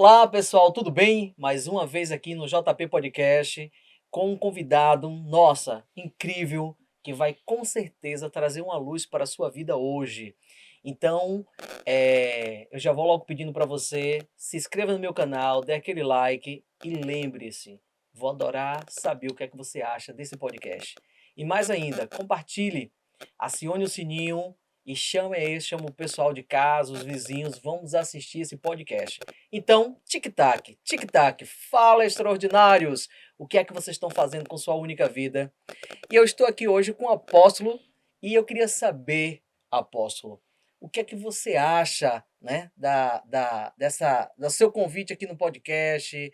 Olá, pessoal, tudo bem? Mais uma vez aqui no JP Podcast com um convidado, nossa, incrível, que vai com certeza trazer uma luz para a sua vida hoje. Então, eu já vou logo pedindo para você, se inscreva no meu canal, dê aquele like e lembre-se, vou adorar saber o que é que você acha desse podcast. E mais ainda, compartilhe, acione o sininho e chama o pessoal de casa, os vizinhos, vamos assistir esse podcast. Então, tic-tac, tic-tac, fala extraordinários! O que é que vocês estão fazendo com sua única vida? E eu estou aqui hoje com o apóstolo e eu queria saber, apóstolo, o que é que você acha, né, do seu convite aqui no podcast?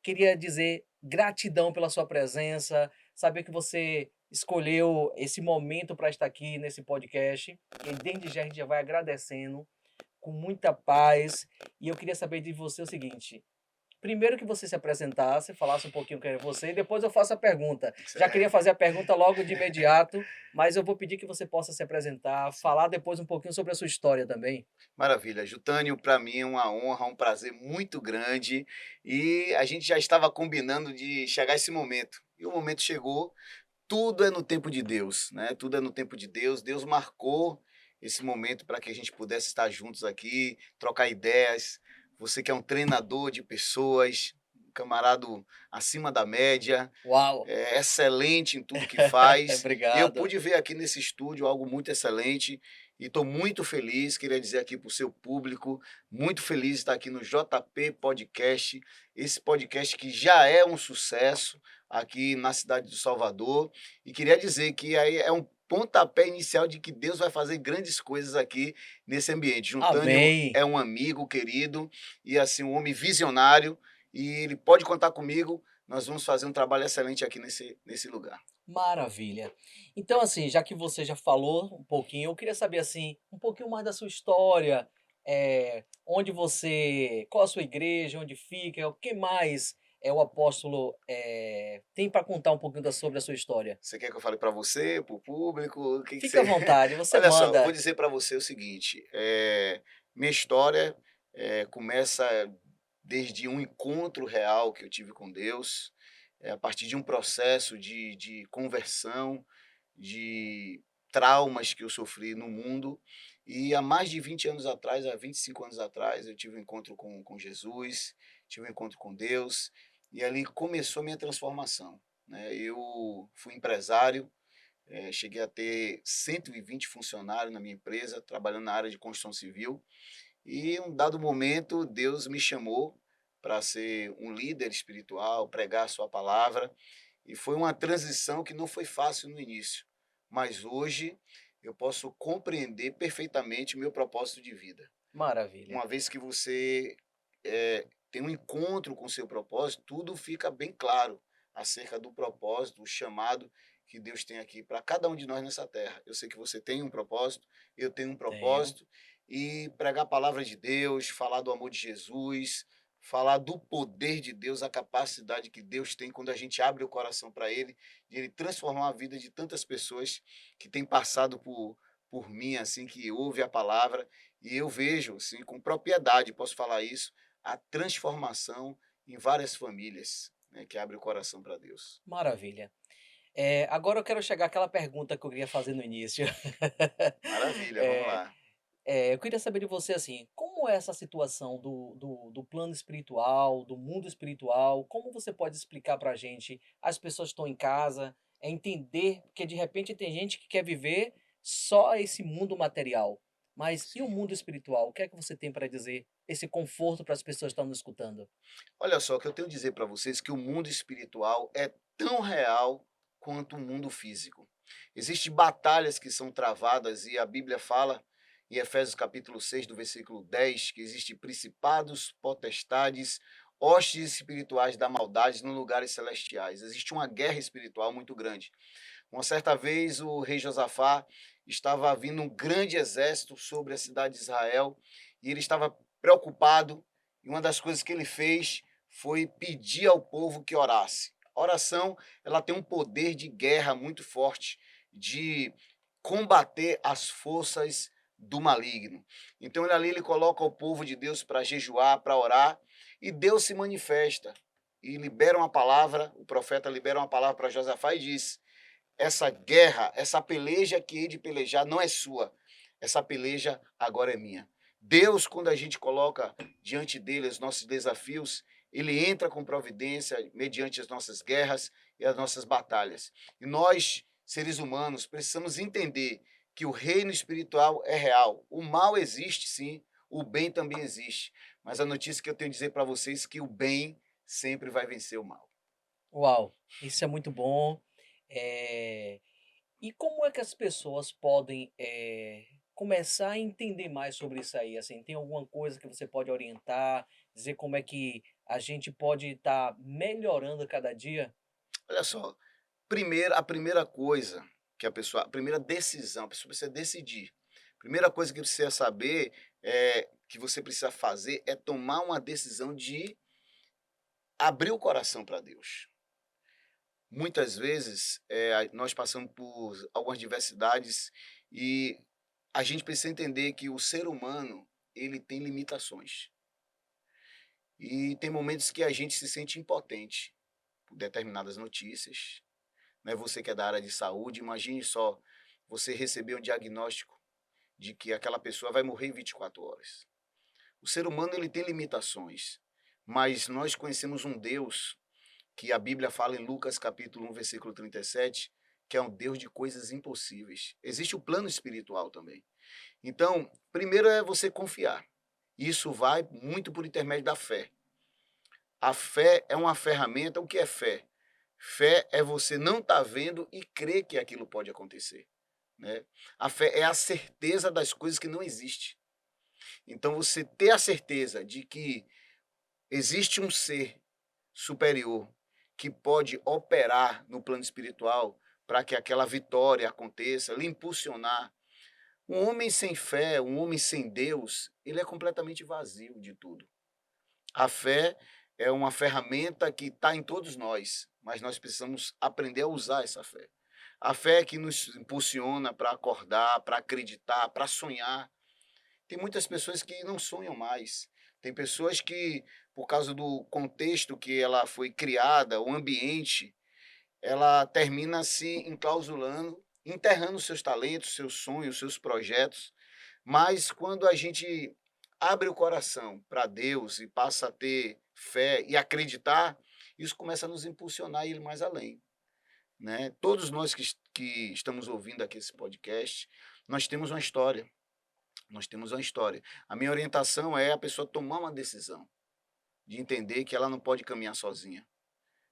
Queria dizer gratidão pela sua presença, saber que você escolheu esse momento para estar aqui nesse podcast. E desde já a gente já vai agradecendo com muita paz. E eu queria saber de você o seguinte: primeiro que você se apresentasse, falasse um pouquinho quem é você, e depois eu faço a pergunta. Já queria fazer a pergunta logo de imediato, mas eu vou pedir que você possa se apresentar, falar depois um pouquinho sobre a sua história também. Maravilha, Jutânio, para mim é uma honra, um prazer muito grande e a gente já estava combinando de chegar esse momento. E o momento chegou, tudo é no tempo de Deus, né? Tudo é no tempo de Deus. Deus marcou esse momento para que a gente pudesse estar juntos aqui, trocar ideias. Você que é um treinador de pessoas, um camarada acima da média, Uau! excelente em tudo que faz. E eu Obrigado. pude ver aqui nesse estúdio algo muito excelente e estou muito feliz, queria dizer aqui para o seu público, muito feliz de estar aqui no JP Podcast, esse podcast que já é um sucesso aqui na cidade de Salvador, e queria dizer que aí é um pontapé inicial de que Deus vai fazer grandes coisas aqui nesse ambiente. Juntânio Amém. é um amigo querido e assim um homem visionário, e ele pode contar comigo. Nós vamos fazer um trabalho excelente aqui nesse lugar. Maravilha. Então, assim, já que você já falou um pouquinho, eu queria saber, assim, um pouquinho mais da sua história, onde você, qual a sua igreja, onde fica, o que mais o apóstolo tem para contar um pouquinho sobre a sua história. Você quer que eu fale para você, para o público? O que que Fica à você vontade, você Olha só, vou manda. dizer para você o seguinte, minha história, começa desde um encontro real que eu tive com Deus, a partir de um processo de conversão, de traumas que eu sofri no mundo, e há mais de 20 anos atrás, há 25 anos atrás, eu tive um encontro com Jesus, tive um encontro com Deus, e ali começou a minha transformação, né. Eu fui empresário, cheguei a ter 120 funcionários na minha empresa, trabalhando na área de construção civil, e em um dado momento Deus me chamou para ser um líder espiritual, pregar a sua palavra, e foi uma transição que não foi fácil no início, mas hoje eu posso compreender perfeitamente o meu propósito de vida. Maravilha. Uma vez que você, tem um encontro com o seu propósito, tudo fica bem claro acerca do propósito, o chamado que Deus tem aqui para cada um de nós nessa terra. Eu sei que você tem um propósito, eu tenho um Tenho. propósito, e pregar a palavra de Deus, falar do amor de Jesus, falar do poder de Deus, a capacidade que Deus tem quando a gente abre o coração para Ele, de Ele transformar a vida de tantas pessoas que têm passado por mim, assim, que ouve a palavra, e eu vejo, assim, com propriedade, posso falar isso, a transformação em várias famílias, né, que abre o coração para Deus. Maravilha. Agora eu quero chegar àquela pergunta que eu queria fazer no início. Maravilha, vamos Eh, lá. eu queria saber de você, assim, como é essa situação do plano espiritual, do mundo espiritual? Como você pode explicar pra gente? As pessoas estão em casa, entender, porque de repente tem gente que quer viver só esse mundo material. Mas e o Sim. mundo espiritual? O que é que você tem para dizer? Esse conforto para as pessoas que estão nos escutando. Olha só, o que eu tenho a dizer para vocês é que o mundo espiritual é tão real quanto o mundo físico. Existem batalhas que são travadas e a Bíblia fala em Efésios capítulo 6 do versículo 10 que existem principados, potestades, hostes espirituais da maldade nos lugares celestiais. Existe uma guerra espiritual muito grande. Uma certa vez o rei Josafá estava vindo um grande exército sobre a cidade de Israel e ele estava preocupado, e uma das coisas que ele fez foi pedir ao povo que orasse. A oração, ela tem um poder de guerra muito forte, de combater as forças do maligno. Então ele coloca o povo de Deus para jejuar, para orar, e Deus se manifesta e libera uma palavra, o profeta libera uma palavra para Josafá e diz: essa guerra, essa peleja que hei de pelejar não é sua, essa peleja agora é minha. Deus, quando a gente coloca diante dele os nossos desafios, ele entra com providência mediante as nossas guerras e as nossas batalhas. E nós, seres humanos, precisamos entender que o reino espiritual é real. O mal existe, sim, o bem também existe. Mas a notícia que eu tenho a dizer para vocês é que o bem sempre vai vencer o mal. Uau, isso é muito bom. Eh, e como é que as pessoas podem, começar a entender mais sobre isso aí? Assim, tem alguma coisa que você pode orientar, dizer como é que a gente pode estar melhorando a cada dia? Olha só, a primeira coisa que a primeira decisão, a pessoa precisa decidir. Primeira coisa que precisa saber que você precisa fazer é tomar uma decisão de abrir o coração para Deus. Muitas vezes nós passamos por algumas diversidades e a gente precisa entender que o ser humano ele tem limitações e tem momentos que a gente se sente impotente por determinadas notícias, né? Você que é da área de saúde, imagine só, você receber um diagnóstico de que aquela pessoa vai morrer em 24 horas. O ser humano ele tem limitações, mas nós conhecemos um Deus que a Bíblia fala em Lucas capítulo 1, versículo 37, que é um Deus de coisas impossíveis. Existe o plano espiritual também. Então, primeiro é você confiar. Isso vai muito por intermédio da fé. A fé é uma ferramenta. O que é fé? Fé é você não estar vendo e crer que aquilo pode acontecer, né? A fé é a certeza das coisas que não existem. Então, você ter a certeza de que existe um ser superior que pode operar no plano espiritual para que aquela vitória aconteça, lhe impulsionar. Um homem sem fé, um homem sem Deus, ele é completamente vazio de tudo. A fé é uma ferramenta que está em todos nós, mas nós precisamos aprender a usar essa fé. A fé é que nos impulsiona para acordar, para acreditar, para sonhar. Tem muitas pessoas que não sonham mais. Tem pessoas que, por causa do contexto que ela foi criada, o ambiente, ela termina se enclausulando, enterrando seus talentos, seus sonhos, seus projetos. Mas quando a gente abre o coração para Deus e passa a ter fé e acreditar, isso começa a nos impulsionar a ir mais além, né? Todos nós que estamos ouvindo aqui esse podcast, nós temos uma história. Nós temos uma história. A minha orientação é a pessoa tomar uma decisão, de entender que ela não pode caminhar sozinha.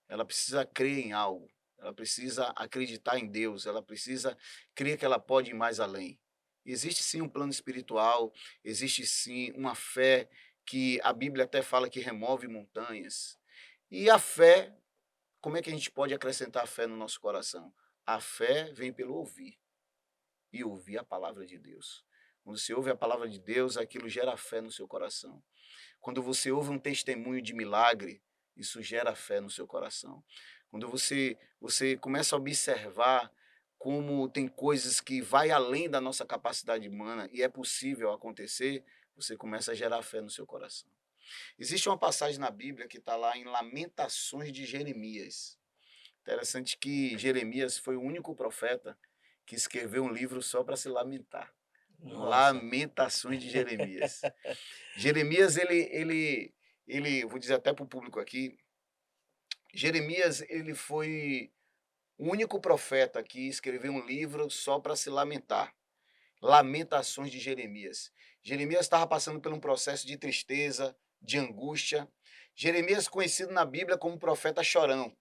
Ela precisa crer em algo, ela precisa acreditar em Deus, ela precisa crer que ela pode ir mais além. Existe sim um plano espiritual, existe sim uma fé que a Bíblia até fala que remove montanhas. E a fé, como é que a gente pode acrescentar a fé no nosso coração? A fé vem pelo ouvir e ouvir a palavra de Deus. Quando você ouve a palavra de Deus, aquilo gera fé no seu coração. Quando você ouve um testemunho de milagre, isso gera fé no seu coração. Quando você começa a observar como tem coisas que vai além da nossa capacidade humana e é possível acontecer, você começa a gerar fé no seu coração. Existe uma passagem na Bíblia que está lá em Lamentações de Jeremias. Interessante que Jeremias foi o único profeta que escreveu um livro só para se lamentar. Nossa. Lamentações de Jeremias. Jeremias, ele, vou dizer até para o público aqui, Jeremias, ele foi o único profeta que escreveu um livro só para se lamentar. Lamentações de Jeremias. Jeremias estava passando por um processo de tristeza, de angústia. Jeremias, conhecido na Bíblia como profeta chorão.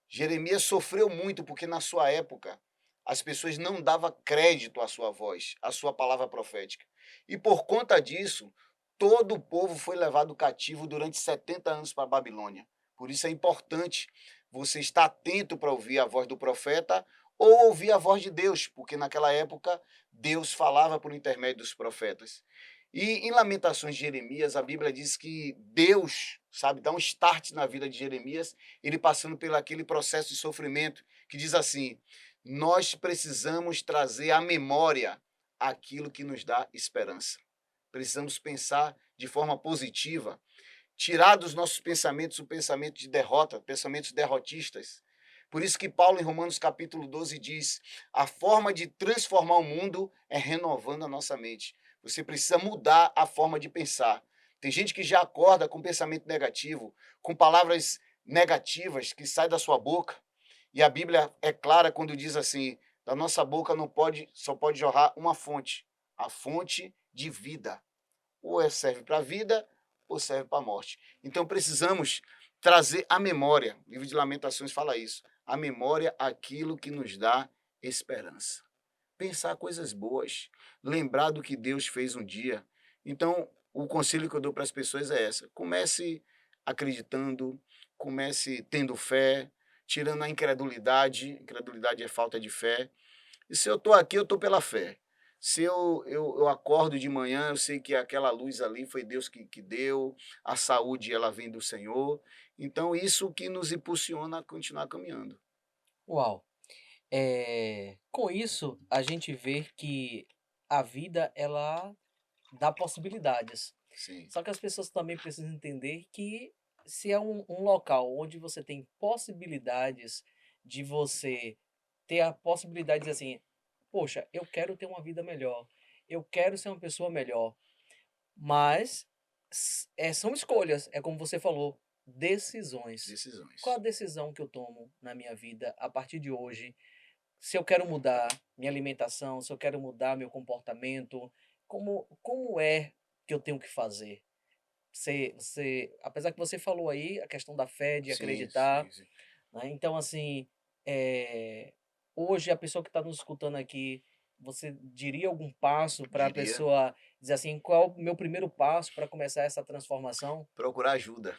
Jeremias sofreu muito porque na sua época as pessoas não davam crédito à sua voz, à sua palavra profética. E por conta disso, todo o povo foi levado cativo durante 70 anos para a Babilônia. Por isso é importante você estar atento para ouvir a voz do profeta ou ouvir a voz de Deus, porque naquela época Deus falava por intermédio dos profetas. E em Lamentações de Jeremias, a Bíblia diz que Deus, sabe, dá um start na vida de Jeremias, ele passando pelo aquele processo de sofrimento, que diz assim: nós precisamos trazer à memória aquilo que nos dá esperança. Precisamos pensar de forma positiva, tirar dos nossos pensamentos o pensamento de derrota, pensamentos derrotistas. Por isso que Paulo, em Romanos capítulo 12, diz: a forma de transformar o mundo é renovando a nossa mente. Você precisa mudar a forma de pensar. Tem gente que já acorda com pensamento negativo, com palavras negativas que saem da sua boca. E a Bíblia é clara quando diz assim: da nossa boca não pode, só pode jorrar uma fonte, a fonte de vida. Ou serve para a vida, ou serve para a morte. Então precisamos trazer à memória, o livro de Lamentações fala isso, à memória aquilo que nos dá esperança. Pensar coisas boas, lembrar do que Deus fez um dia. Então, o conselho que eu dou para as pessoas é essa: comece acreditando, comece tendo fé, tirando a incredulidade. Incredulidade é falta de fé. E se eu estou aqui, eu estou pela fé. Se eu acordo de manhã, eu sei que aquela luz ali foi Deus que deu, a saúde ela vem do Senhor. Então, isso que nos impulsiona a continuar caminhando. Uau! Com isso, a gente vê que a vida ela dá possibilidades. Sim, Só que as pessoas também precisam entender que se é um local onde você tem possibilidades de você ter a possibilidade de dizer assim, poxa, eu quero ter uma vida melhor, eu quero ser uma pessoa melhor, mas são escolhas, é como você falou, decisões. Qual a decisões. decisão que eu tomo na minha vida a partir de hoje? Se eu quero mudar minha alimentação, se eu quero mudar meu comportamento, como é que eu tenho que fazer? Apesar que você falou aí a questão da fé, de Sim, acreditar, sim, sim. né? Então, assim, hoje a pessoa que está nos escutando aqui, você diria algum passo para a Diria pessoa dizer assim, qual é o meu primeiro passo para começar essa transformação? procurar ajuda.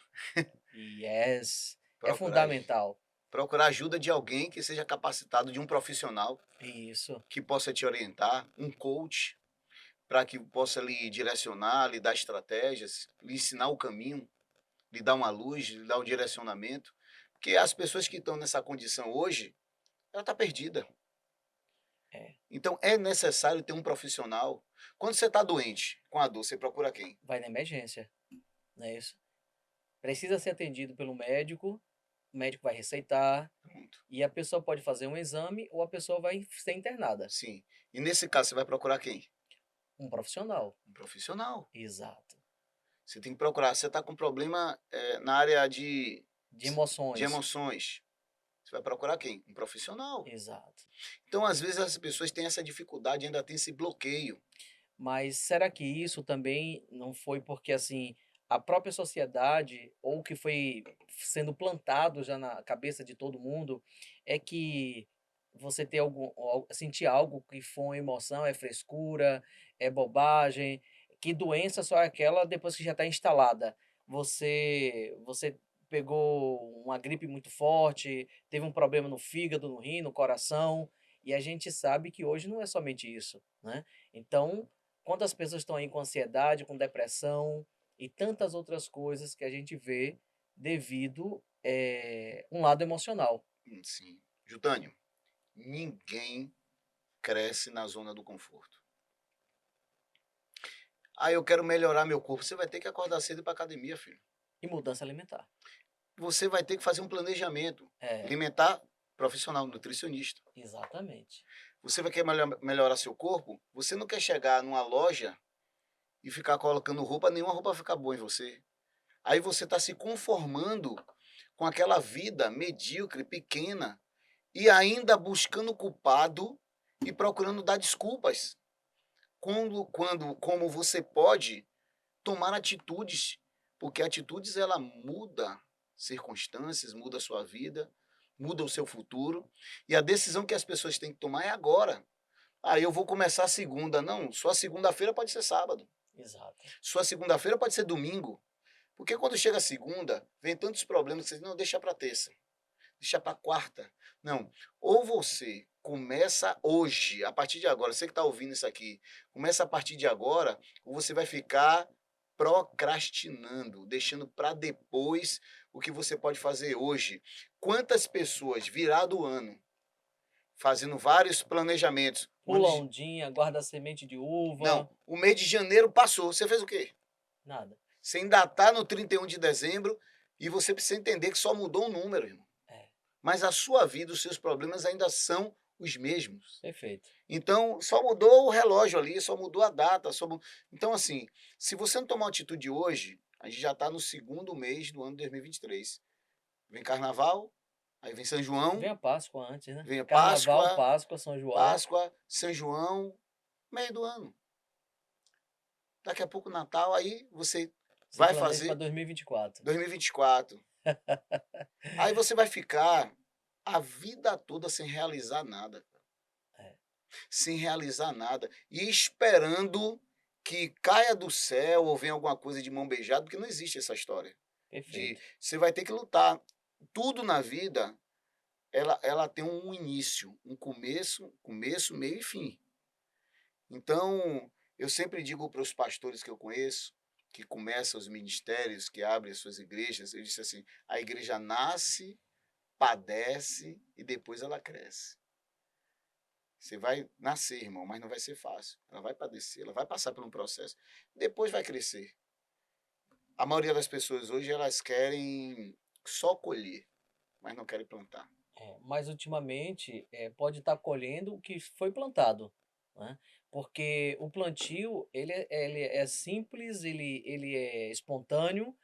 Yes, é Procurar, fundamental. procurar ajuda de alguém que seja capacitado, de um profissional Isso, que possa te orientar, um coach, para que possa lhe direcionar, lhe dar estratégias, lhe ensinar o caminho, lhe dar uma luz, lhe dar um direcionamento. Porque as pessoas que estão nessa condição hoje, ela está perdida. é. Então é necessário ter um profissional. Quando você está doente com a dor, você procura quem? Vai na emergência, não é isso? Precisa ser atendido pelo médico, o médico vai receitar, Pronto. e a pessoa pode fazer um exame ou a pessoa vai ser internada. Sim. E nesse caso, você vai procurar quem? Um profissional. Um profissional. Exato. Você tem que procurar. Você está com problema na área De de emoções. emoções. Você vai procurar quem? Um profissional. Exato. Então, às vezes, as pessoas têm essa dificuldade, ainda tem esse bloqueio. Mas será que isso também não foi porque, assim, a própria sociedade, ou que foi sendo plantado já na cabeça de todo mundo, é que você ter sentir algo que for uma emoção é frescura, é bobagem, que doença só é aquela depois que já está instalada. Você pegou uma gripe muito forte, teve um problema no fígado, no rim, no coração, e a gente sabe que hoje não é somente isso, né? Então, quantas pessoas estão aí com ansiedade, com depressão e tantas outras coisas que a gente vê devido um lado emocional. Sim. Jutânio, ninguém cresce na zona do conforto. Ah, eu quero melhorar meu corpo. Você vai ter que acordar cedo para academia, filho. E mudança alimentar. Você vai ter que fazer um planejamento É, alimentar profissional, nutricionista. exatamente. Você vai querer melhorar seu corpo? Você não quer chegar numa loja e ficar colocando roupa, nenhuma roupa ficar boa em você. Aí você está se conformando com aquela vida medíocre, pequena, e ainda buscando culpado e procurando dar desculpas. Como você pode tomar atitudes, porque atitudes ela muda circunstâncias, muda a sua vida, muda o seu futuro, e a decisão que as pessoas têm que tomar é agora. Ah, eu vou começar a segunda. Não, sua segunda-feira pode ser sábado. Exato. Sua segunda-feira pode ser domingo. Porque quando chega a segunda, vem tantos problemas que você diz, não, deixa para terça, deixa para quarta. Não, ou você começa hoje, a partir de agora, você que está ouvindo isso aqui, começa a partir de agora, ou você vai ficar procrastinando, deixando para depois o que você pode fazer hoje. Quantas pessoas virado o ano, fazendo vários planejamentos, Pula ondinha, guarda semente de uva. Não, o mês de janeiro passou. Você fez o quê? Nada. Você ainda está no 31 de dezembro e você precisa entender que só mudou um número, irmão. É, Mas a sua vida, os seus problemas ainda são os mesmos. perfeito. Então, só mudou o relógio ali, só mudou a data. Então, assim, se você não tomar uma atitude hoje, a gente já está no segundo mês do ano de 2023. Vem Carnaval, aí vem São João, Vem a Páscoa antes, né? vem a Carnaval, Páscoa, Páscoa, São João. São João, meio do ano. Daqui a pouco Natal, aí você Se vai planeja para fazer 2024. 2024. Aí você vai ficar a vida toda sem realizar nada. É, Sem realizar nada. E esperando que caia do céu ou venha alguma coisa de mão beijada, porque não existe essa história. perfeito. Você vai ter que lutar. Tudo na vida, ela tem um início, um começo, meio e fim. Então, eu sempre digo para os pastores que eu conheço, que começam os ministérios, que abrem as suas igrejas, eu disse assim, a igreja nasce, padece e depois ela cresce. Você vai nascer, irmão, mas não vai ser fácil. Ela vai padecer, ela vai passar por um processo. Depois vai crescer. A maioria das pessoas hoje, elas querem só colher, mas não querem plantar. Mas ultimamente pode estar colhendo o que foi plantado, né? Porque o plantio ele é simples, ele é espontâneo.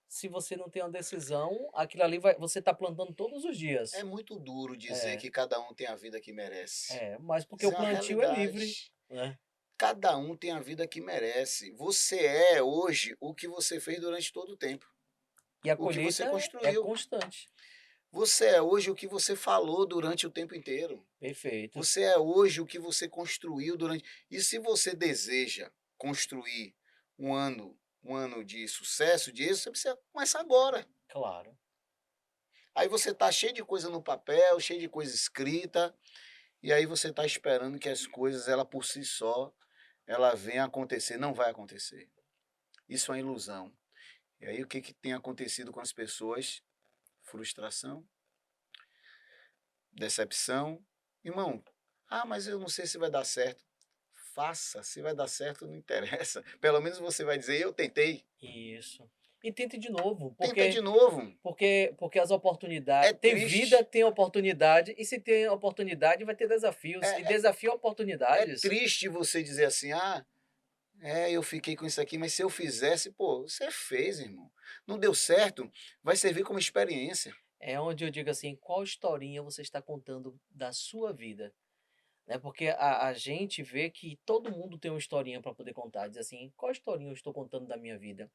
Se você não tem uma decisão, aquilo ali você está plantando todos os É dias. muito duro dizer É, que cada um tem a vida que merece. mas porque o Isso é uma plantio é livre, realidade. né? Cada um tem a vida que merece. Você é hoje o que você fez durante todo o tempo, E a o que você colheita é construiu. constante. Você é hoje o que você falou durante o tempo inteiro. Perfeito. Você é hoje o que você construiu durante. E se você deseja construir um ano de sucesso, de êxito, você precisa começar agora. Claro. Aí você está cheio de coisa no papel, cheio de coisa escrita, e aí você está esperando que as coisas, ela por si só, ela venha acontecer. Não vai acontecer. Isso é uma ilusão. E aí o que, que tem acontecido com as pessoas? Frustração, decepção. Irmão, mas eu não sei se vai dar certo. Faça, se vai dar certo não interessa. Pelo menos você vai dizer, eu tentei. Isso. E tente de novo, Tenta de porque novo. porque as É oportunidades. Tem vida, triste. tem oportunidade, e se tem oportunidade, vai ter desafios. E É, é, desafio é é oportunidades. triste você dizer assim, eu fiquei com isso aqui, mas se eu fizesse, pô, você fez, irmão. Não deu certo, vai servir como experiência. É onde eu digo assim, qual historinha você está contando da sua vida? Né? Porque a gente vê que todo mundo tem uma historinha para poder contar. Diz assim, qual historinha eu estou contando da minha vida?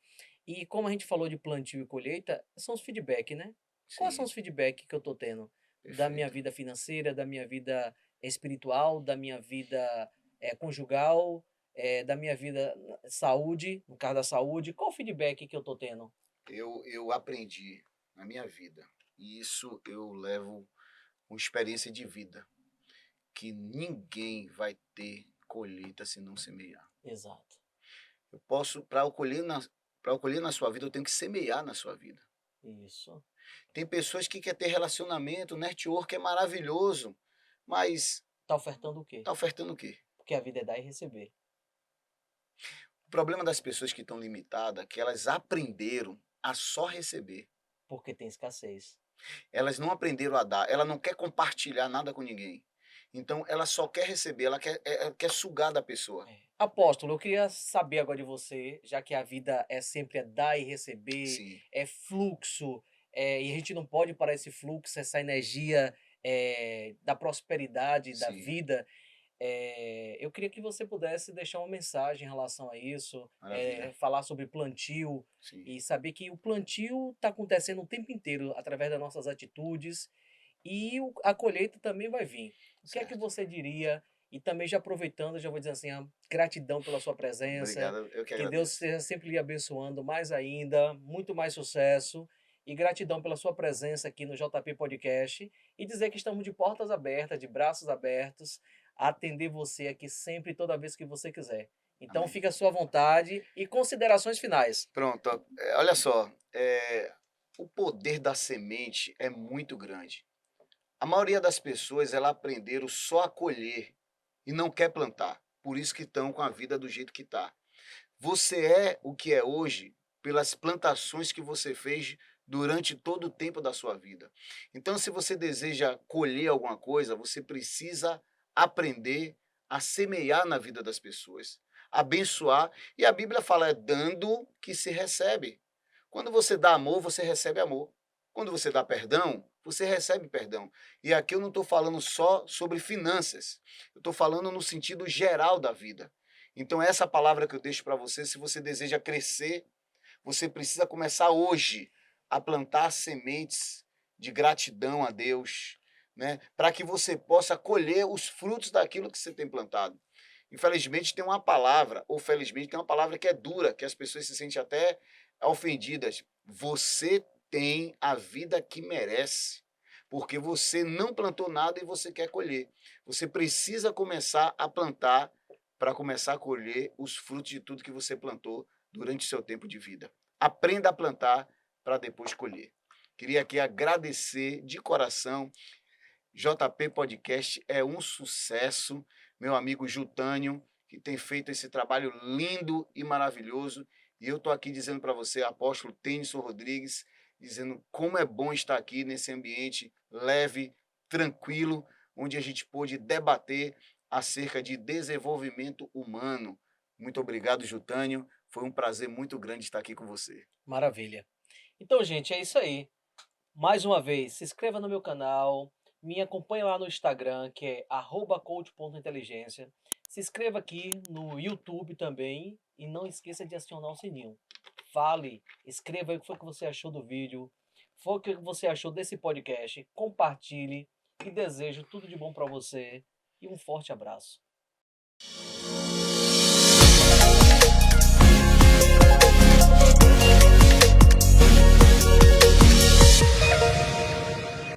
E como a gente falou de plantio e colheita, são os feedback, né? Quais são Sim, os feedback que eu estou tendo da minha perfeito. vida financeira, da minha vida espiritual, da minha vida conjugal, da minha vida saúde, no caso da saúde? Qual o feedback que eu estou tendo? Eu aprendi na minha vida, e isso eu levo com experiência de vida, que ninguém vai ter colheita se não semear. Exato. Eu posso, para eu colher na sua vida, eu tenho que semear na sua vida. Isso. Tem pessoas que querem ter relacionamento, network é maravilhoso, mas Tá ofertando o quê? está ofertando o quê? Porque a vida é dar e receber. O problema das pessoas que estão limitadas é que elas aprenderam a só receber. Porque tem escassez. Elas não aprenderam a dar, ela não quer compartilhar nada com ninguém. Então ela só quer receber, ela quer sugar da pessoa. Apóstolo, eu queria saber agora de você, já que a vida é sempre dar e receber, Sim, é fluxo, e a gente não pode parar esse fluxo, essa energia da prosperidade, da sim, vida. Eu queria que você pudesse deixar uma mensagem em relação a isso, maravilha. falar sobre plantio Sim, e saber que o plantio está acontecendo o tempo inteiro através das nossas atitudes e a colheita também vai vir. O que é que certo. você diria? E também já aproveitando, já vou dizer assim, gratidão pela sua presença, Obrigado, eu que que Deus agradeço. esteja sempre lhe abençoando mais ainda, muito mais sucesso, e gratidão pela sua presença aqui no JP Podcast, e dizer que estamos de portas abertas, de braços abertos, a atender você aqui sempre, toda vez que você quiser. Então Amém. fica à sua vontade e considerações finais. Pronto, olha só, o poder da semente é muito grande. A maioria das pessoas, ela aprenderam só a colher e não quer plantar. Por isso que estão com a vida do jeito que está. Você é o que é hoje pelas plantações que você fez durante todo o tempo da sua vida. Então, se você deseja colher alguma coisa, você precisa aprender a semear na vida das pessoas, abençoar. E a Bíblia fala: é dando que se recebe. Quando você dá amor, você recebe amor. Quando você dá perdão, você recebe perdão. E aqui eu não estou falando só sobre finanças, eu estou falando no sentido geral da vida. Então, essa palavra que eu deixo para você, se você deseja crescer, você precisa começar hoje a plantar sementes de gratidão a Deus, né? Para que você possa colher os frutos daquilo que você tem plantado. Infelizmente tem uma palavra, ou felizmente tem uma palavra que é dura, que as pessoas se sentem até ofendidas. Você tem a vida que merece, porque você não plantou nada e você quer colher. Você precisa começar a plantar para começar a colher os frutos de tudo que você plantou durante o seu tempo de vida. Aprenda a plantar para depois colher. Queria aqui agradecer de coração. JP Podcast é um sucesso. Meu amigo Jutânio, que tem feito esse trabalho lindo e maravilhoso. E eu estou aqui dizendo para você, apóstolo Tênison Rodrigues, dizendo como é bom estar aqui nesse ambiente leve, tranquilo, onde a gente pôde debater acerca de desenvolvimento humano. Muito obrigado, Jutânio. Foi um prazer muito grande estar aqui com você. Maravilha. Então, gente, é isso aí. Mais uma vez, se inscreva no meu canal, me acompanhe lá no Instagram, que é @coach.inteligência. Se inscreva aqui no YouTube também e não esqueça de acionar o sininho. Fale, escreva aí o que foi que você achou do vídeo, foi o que você achou desse podcast, compartilhe e desejo tudo de bom para você e um forte abraço.